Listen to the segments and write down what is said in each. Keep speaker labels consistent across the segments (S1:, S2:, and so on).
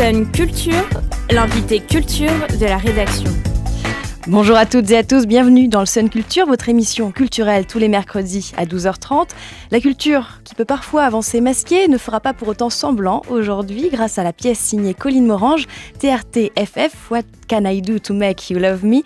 S1: Sun Culture, l'invité culture de la rédaction.
S2: Bonjour à toutes et à tous, bienvenue dans le Sun Culture, votre émission culturelle tous les mercredis à 12h30. La culture, qui peut parfois avancer masquée, ne fera pas pour autant semblant aujourd'hui grâce à la pièce signée Colline Morange, TRTFF, What Can I Do to Make You Love Me ?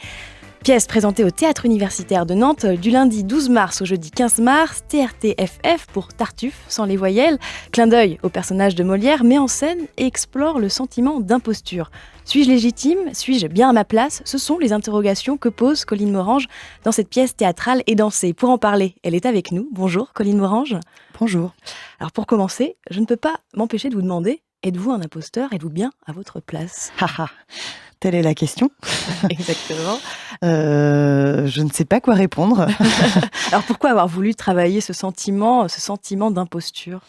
S2: Pièce présentée au Théâtre Universitaire de Nantes du lundi 12 mars au jeudi 15 mars, TRTFF pour Tartuffe, sans les voyelles, clin d'œil au personnage de Molière, met en scène et explore le sentiment d'imposture. Suis-je légitime ? Suis-je bien à ma place ? Ce sont les interrogations que pose Colline Morange dans cette pièce théâtrale et dansée. Pour en parler, elle est avec nous. Bonjour Colline Morange.
S3: Bonjour.
S2: Alors pour commencer, je ne peux pas m'empêcher de vous demander, êtes-vous un imposteur ? Êtes-vous bien à votre place ?
S3: Telle est la question.
S2: Exactement.
S3: Je ne sais pas quoi répondre.
S2: Alors pourquoi avoir voulu travailler ce sentiment d'imposture ?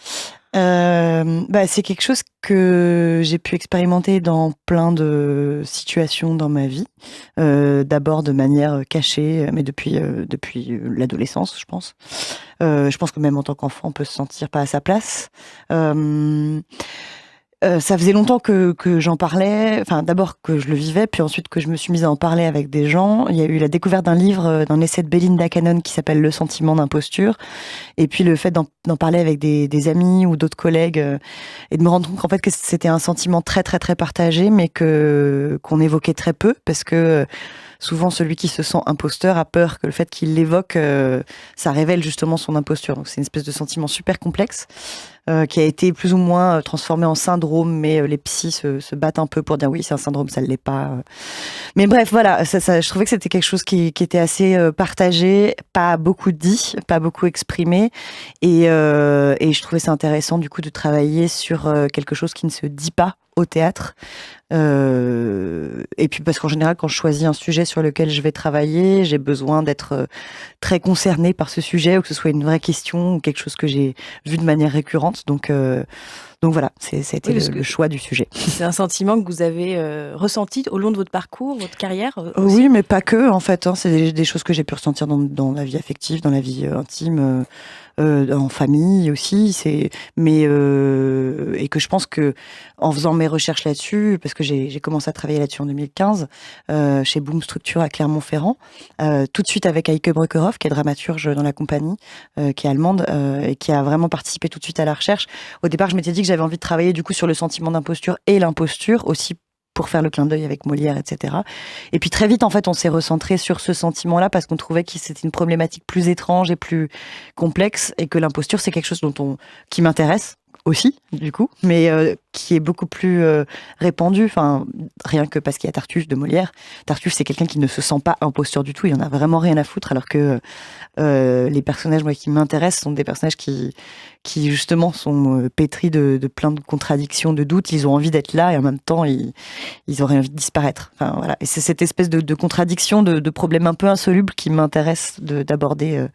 S3: C'est quelque chose que j'ai pu expérimenter dans plein de situations dans ma vie. D'abord de manière cachée, mais depuis l'adolescence, je pense. Je pense que même en tant qu'enfant, on peut se sentir pas à sa place. Ça faisait longtemps que j'en parlais, enfin d'abord que je le vivais, puis ensuite que je me suis mise à en parler avec des gens. Il y a eu la découverte d'un livre, d'un essai de Belinda Cannon qui s'appelle Le sentiment d'imposture, et puis le fait d'en parler avec des amis ou d'autres collègues, et de me rendre compte qu'en fait que c'était un sentiment très très très partagé, mais qu'on évoquait très peu, parce que souvent celui qui se sent imposteur a peur que le fait qu'il l'évoque, ça révèle justement son imposture. Donc c'est une espèce de sentiment super complexe. Qui a été plus ou moins transformé en syndrome, mais les psys se battent un peu pour dire oui, c'est un syndrome, ça ne l'est pas. Mais bref, voilà, je trouvais que c'était quelque chose qui était assez partagé, pas beaucoup dit, pas beaucoup exprimé, et je trouvais ça intéressant du coup de travailler sur quelque chose qui ne se dit pas au théâtre. Et puis parce qu'en général, quand je choisis un sujet sur lequel je vais travailler, j'ai besoin d'être très concernée par ce sujet, ou que ce soit une vraie question ou quelque chose que j'ai vu de manière récurrente. Donc voilà, ça a été le choix du sujet.
S2: C'est un sentiment que vous avez ressenti au long de votre parcours, votre carrière aussi.
S3: Oui, mais pas que, en fait. C'est des choses que j'ai pu ressentir dans la vie affective, dans la vie intime, en famille aussi. Et que je pense que en faisant mes recherches là-dessus, parce que j'ai commencé à travailler là-dessus en 2015, chez Boom Structure à Clermont-Ferrand, tout de suite avec Heike Brückerhoff, qui est dramaturge dans la compagnie, qui est allemande, et qui a vraiment participé tout de suite à la recherche. Au départ, je m'étais dit que j'avais envie de travailler du coup sur le sentiment d'imposture et l'imposture aussi, pour faire le clin d'œil avec Molière, etc. Et puis très vite, en fait, on s'est recentré sur ce sentiment-là parce qu'on trouvait que c'était une problématique plus étrange et plus complexe, et que l'imposture, c'est quelque chose qui m'intéresse aussi, du coup, mais qui est beaucoup plus répandu, enfin, rien que parce qu'il y a Tartuffe de Molière. Tartuffe, c'est quelqu'un qui ne se sent pas imposteur du tout, il en a vraiment rien à foutre, alors que les personnages, moi, qui m'intéressent sont des personnages qui justement sont pétris de plein de contradictions, de doutes. Ils ont envie d'être là et en même temps ils auraient envie de disparaître. Enfin voilà, et c'est cette espèce de contradiction, de problème un peu insoluble qui m'intéresse d'aborder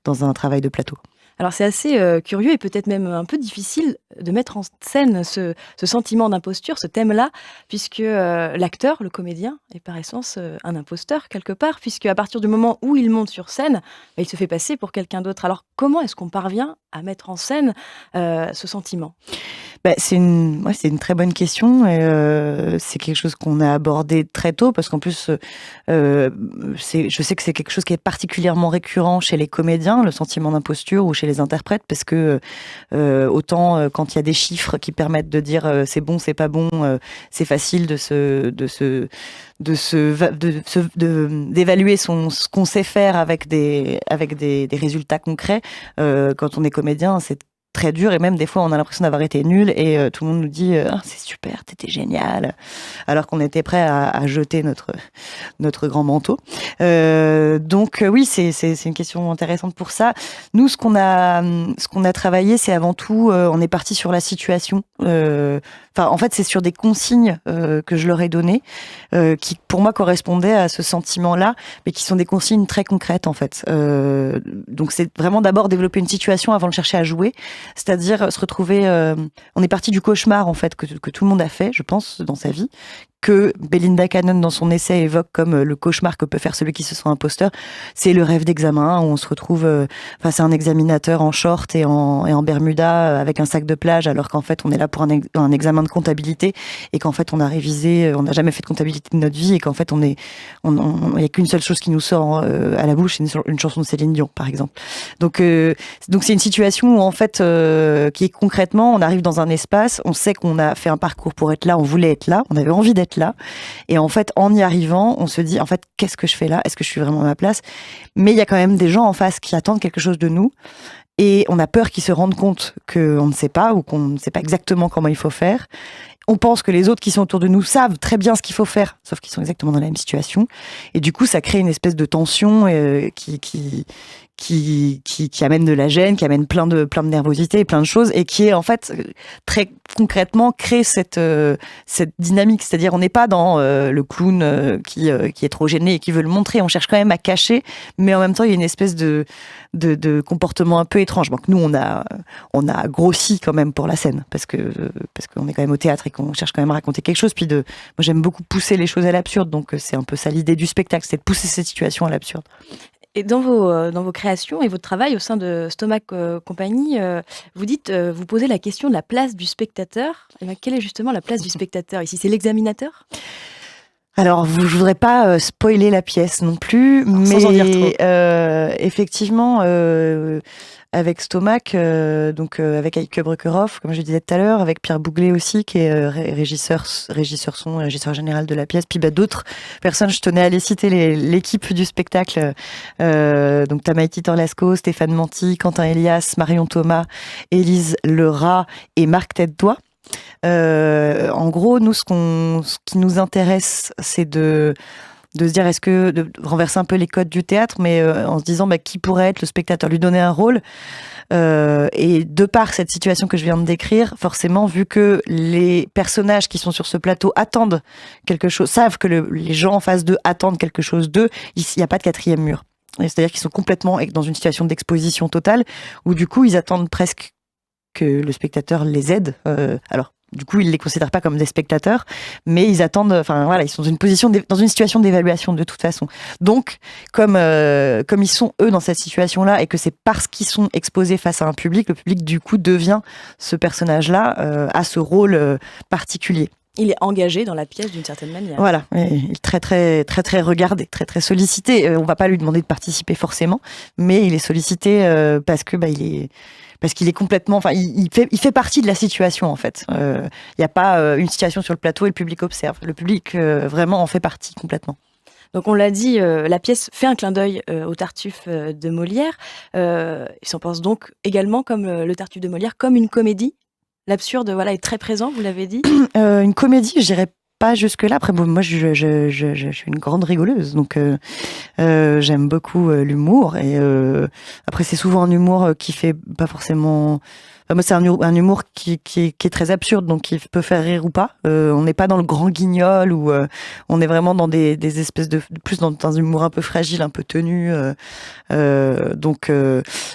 S3: dans un travail de plateau.
S2: Alors c'est assez curieux et peut-être même un peu difficile de mettre en scène ce sentiment d'imposture, ce thème-là, puisque l'acteur, le comédien, est par essence un imposteur quelque part, puisque à partir du moment où il monte sur scène, il se fait passer pour quelqu'un d'autre. Alors comment est-ce qu'on parvient à mettre en scène ce sentiment ?
S3: C'est une très bonne question, et c'est quelque chose qu'on a abordé très tôt, parce qu'en plus je sais que c'est quelque chose qui est particulièrement récurrent chez les comédiens, le sentiment d'imposture, ou chez les interprètes, parce que autant quand il y a des chiffres qui permettent de dire c'est bon, c'est pas bon, c'est facile d'évaluer ce qu'on sait faire avec des résultats concrets. Quand on est comédien, c'est très dur, et même des fois on a l'impression d'avoir été nul, et tout le monde nous dit c'est super, t'étais génial, alors qu'on était prêt à jeter notre grand manteau. Donc oui, c'est une question intéressante pour ça. Nous, ce qu'on a travaillé, c'est avant tout, on est parti sur la situation. En fait, c'est sur des consignes que je leur ai données, qui pour moi correspondaient à ce sentiment-là, mais qui sont des consignes très concrètes en fait. Donc c'est vraiment d'abord développer une situation avant de chercher à jouer. C'est-à-dire se retrouver... on est parti du cauchemar, en fait, que tout le monde a fait, je pense, dans sa vie, que Belinda Cannon dans son essai évoque comme le cauchemar que peut faire celui qui se sent imposteur, c'est le rêve d'examen où on se retrouve face à un examinateur en short et en bermuda avec un sac de plage, alors qu'en fait on est là pour un examen de comptabilité et qu'en fait on a révisé, on n'a jamais fait de comptabilité de notre vie et qu'en fait il y a qu'une seule chose qui nous sort à la bouche, c'est une chanson de Céline Dion par exemple. Donc c'est une situation où en fait qui est concrètement, on arrive dans un espace, on sait qu'on a fait un parcours pour être là, on voulait être là, on avait envie d'être là, et en fait en y arrivant, on se dit en fait qu'est-ce que je fais là ? Est-ce que je suis vraiment à ma place ? Mais il y a quand même des gens en face qui attendent quelque chose de nous, et on a peur qu'ils se rendent compte qu'on ne sait pas ou qu'on ne sait pas exactement comment il faut faire. On pense que les autres qui sont autour de nous savent très bien ce qu'il faut faire, sauf qu'ils sont exactement dans la même situation, et du coup ça crée une espèce de tension qui amène de la gêne, qui amène plein de nervosité, plein de choses, et qui est en fait très concrètement crée cette dynamique. C'est-à-dire on n'est pas dans le clown qui est trop gêné et qui veut le montrer. On cherche quand même à cacher, mais en même temps il y a une espèce de comportement un peu étrange. Donc nous on a grossi quand même pour la scène parce qu'on est quand même au théâtre et qu'on cherche quand même à raconter quelque chose. Puis moi j'aime beaucoup pousser les choses à l'absurde, donc c'est un peu ça l'idée du spectacle, c'est de pousser cette situation à l'absurde.
S2: Et dans vos créations et votre travail au sein de Stomac Compagnie, vous dites, vous posez la question de la place du spectateur. Et bien, quelle est justement la place du spectateur ici ? C'est l'examinateur ?
S3: Alors, je voudrais pas spoiler la pièce non plus, mais
S2: sans en dire trop.
S3: Effectivement, avec Stomac, avec Eike Brückeroff, comme je disais tout à l'heure, avec Pierre Bouglet aussi, qui est régisseur son, régisseur général de la pièce, puis d'autres personnes, je tenais à les citer, l'équipe du spectacle, donc Tamaïti Torlasco, Stéphane Manty, Quentin Elias, Marion Thomas, Élise Lerat et Marc Tête-Doigt. En gros, nous, ce qui nous intéresse, c'est de se dire de renverser un peu les codes du théâtre, mais en se disant qui pourrait être le spectateur, lui donner un rôle. Et de par cette situation que je viens de décrire, forcément, vu que les personnages qui sont sur ce plateau attendent quelque chose, savent que les gens en face d'eux attendent quelque chose d'eux, il n'y a pas de quatrième mur. C'est-à-dire qu'ils sont complètement dans une situation d'exposition totale, où du coup, ils attendent presque que le spectateur les aide. Alors, du coup, ils les considèrent pas comme des spectateurs, mais ils attendent. Enfin, voilà, ils sont dans une situation d'évaluation de toute façon. Donc, comme ils sont eux dans cette situation-là, et que c'est parce qu'ils sont exposés face à un public, le public du coup devient ce personnage-là, à ce rôle particulier.
S2: Il est engagé dans la pièce d'une certaine manière.
S3: Voilà, il est très très très très regardé, très très sollicité. On va pas lui demander de participer forcément, mais il est sollicité parce qu'il est complètement, enfin, il fait partie de la situation en fait. Il n'y a pas une situation sur le plateau et le public observe. Le public vraiment en fait partie complètement.
S2: Donc on l'a dit, la pièce fait un clin d'œil au Tartuffe de Molière. Il s'en pense donc également comme le Tartuffe de Molière, comme une comédie. L'absurde, voilà, est très présent, vous l'avez dit.
S3: Une comédie, je dirais pas jusque-là. Après, bon, moi, je suis une grande rigoleuse, donc j'aime beaucoup l'humour. Et après, c'est souvent un humour qui fait pas forcément. Enfin, moi, c'est un humour qui est très absurde, donc qui peut faire rire ou pas. On n'est pas dans le grand guignol ou on est vraiment dans des espèces plus dans un humour un peu fragile, un peu tenu. Donc,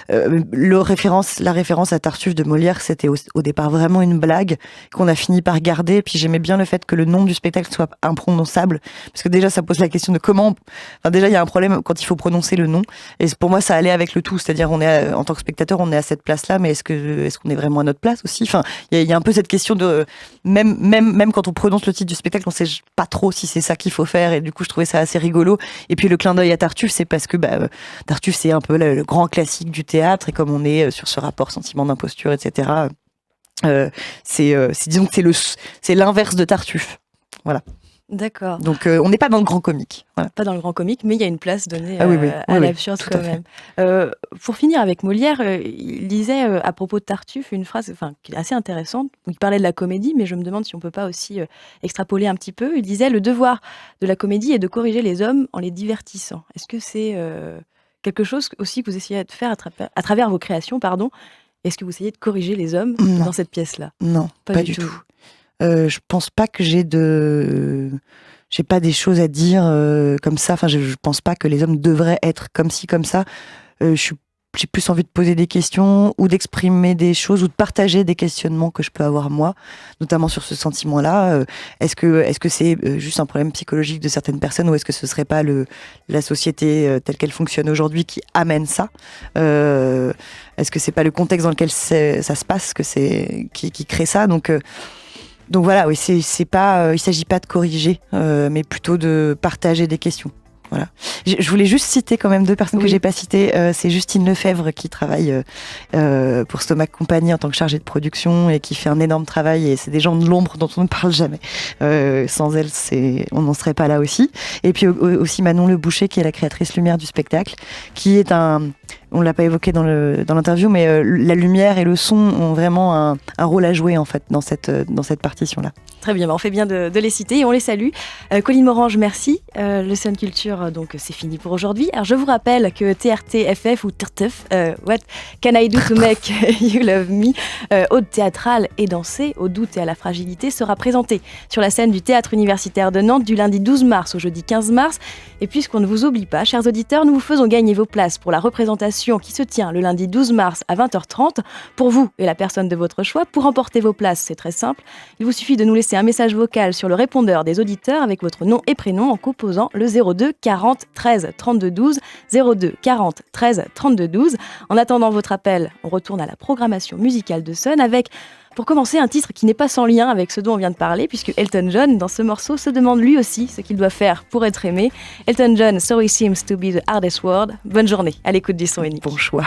S3: la référence à Tartuffe de Molière, c'était au départ vraiment une blague qu'on a fini par garder. Puis j'aimais bien le fait que le nom du spectacle soit imprononçable, parce que déjà ça pose la question de comment. Enfin, déjà il y a un problème quand il faut prononcer le nom. Et pour moi ça allait avec le tout, c'est-à-dire en tant que spectateur on est à cette place-là, mais est-ce qu'on est vraiment à notre place aussi. Enfin, il y a un peu cette question de même quand on prononce le titre du spectacle, on sait pas trop si c'est ça qu'il faut faire. Et du coup je trouvais ça assez rigolo. Et puis le clin d'œil à Tartuffe, c'est parce que Tartuffe c'est un peu le grand classique du théâtre, et comme on est sur ce rapport sentiment d'imposture, etc. Disons que c'est l'inverse de Tartuffe. Voilà.
S2: D'accord.
S3: Donc on n'est pas dans le grand comique. Voilà.
S2: Pas dans le grand comique, mais il y a une place donnée
S3: à
S2: l'absurde quand même. Pour finir avec Molière, il disait à propos de Tartuffe une phrase qui est assez intéressante. Il parlait de la comédie, mais je me demande si on peut pas aussi extrapoler un petit peu. Il disait: le devoir de la comédie est de corriger les hommes en les divertissant. Est-ce que c'est quelque chose aussi que vous essayez de faire à travers vos créations, pardon? Est-ce que vous essayez de corriger les hommes dans cette pièce-là?
S3: Non, pas du tout. Je pense pas que j'ai pas des choses à dire comme ça. Enfin, je pense pas que les hommes devraient être comme ci, comme ça. Je suis j'ai plus envie de poser des questions ou d'exprimer des choses ou de partager des questionnements que je peux avoir moi, notamment sur ce sentiment-là. Est-ce que c'est juste un problème psychologique de certaines personnes ou est-ce que ce serait pas la société telle qu'elle fonctionne aujourd'hui qui amène ça? Est-ce que c'est pas le contexte dans lequel ça se passe qui crée ça? Donc voilà, oui, c'est pas, il s'agit pas de corriger, mais plutôt de partager des questions. Voilà. Je voulais juste citer quand même 2 personnes que j'ai pas citées. C'est Justine Lefebvre qui travaille pour Stomac Company en tant que chargée de production et qui fait un énorme travail. Et c'est des gens de l'ombre dont on ne parle jamais. Sans elle, on n'en serait pas là aussi. Et puis aussi Manon Le Boucher qui est la créatrice lumière du spectacle, qui est on l'a pas évoqué dans l'interview, mais la lumière et le son ont vraiment un rôle à jouer en fait dans cette partition-là.
S2: Très bien, on fait bien de les citer et on les salue. Colline Morange, merci. Le Sun Culture, donc c'est fini pour aujourd'hui. Alors je vous rappelle que TRTFF ou TRTF, What Can I Do to Make You Love Me, ode théâtrale et dansée au doute et à la fragilité, sera présentée sur la scène du Théâtre Universitaire de Nantes du lundi 12 mars au jeudi 15 mars. Et puisqu'on ne vous oublie pas, chers auditeurs, nous vous faisons gagner vos places pour la représentation qui se tient le lundi 12 mars à 20h30 pour vous et la personne de votre choix. Pour remporter vos places, c'est très simple. Il vous suffit de nous laisser un message vocal sur le répondeur des auditeurs avec votre nom et prénom en composant le 02 40 13 32 12, 02 40 13 32 12. En attendant votre appel, on retourne à la programmation musicale de Sun avec, pour commencer, un titre qui n'est pas sans lien avec ce dont on vient de parler, puisque Elton John, dans ce morceau, se demande lui aussi ce qu'il doit faire pour être aimé. Elton John, So It Seems to Be the Hardest Word. Bonne journée à l'écoute du son unique.
S3: Bon choix.